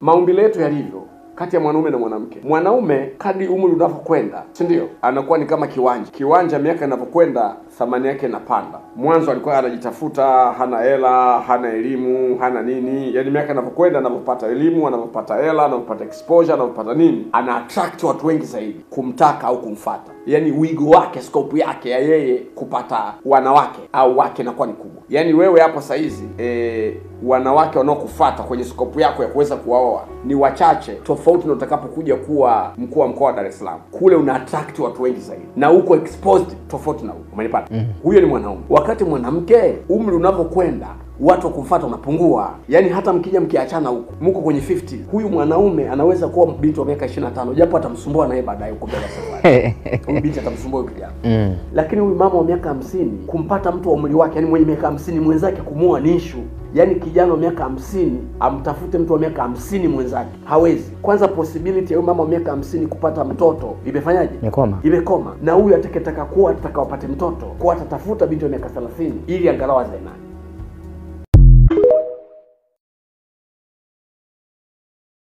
Maumbile yetu yalivyo kati ya mwanaume na mwanamke. Mwanaume kadri umri unavyokwenda, si ndio? Anakuwa ni kama kiwanja. Kiwanja miaka inavyokwenda thamani yake inapanda. Mwanzo alikuwa anajitafuta, hana hela, hana elimu, hana nini. Yaani miaka inavyokwenda, anapopata elimu, anapopata hela, anapopata exposure, anapopata nini, ana attract watu wengi zaidi kumtaka au kumfuata. Yaani wigo wake, scope yake ya yeye kupata wanawake au wake inakuwa ni kubwa. Yaani wewe hapo saizi wanawake wanaokufuata kwenye scope yako ya kuweza kuwaoa ni wachache, tofauti na utakapokuja kuwa mkuu wa mkoa wa Dar es Salaam. Kule una attract watu wengi zaidi na uko exposed tofauti na huko. Umenipata? Huyo ni mwanaume. Wakati mwanamke umri unavyokwenda, watu kumfuata unapungua. Yaani hata mkija mkiachana huko, mko kwenye 50, huyu mwanaume anaweza kuwa binti wa miaka 25 japo atamsumbua naye baadaye huko mbele safari. Huyu binti atamsumbua huyo kijana. Lakini huyu mama wa miaka 50 kumpata mtu wa umri wake, yani mwenye miaka 50 mwenzake kumuoa ni issue. Yaani kijana wa miaka 50 amtafute mtu wa miaka 50 mwenzake, hawezi. Kwanza possibility ya huyu mama wa miaka 50 kupata mtoto imefanyaje? Imekoma. Na huyu atakayetaka kuwa atakawapate mtoto, kwa atatafuta binti wa miaka 30 ili angalau azae naye.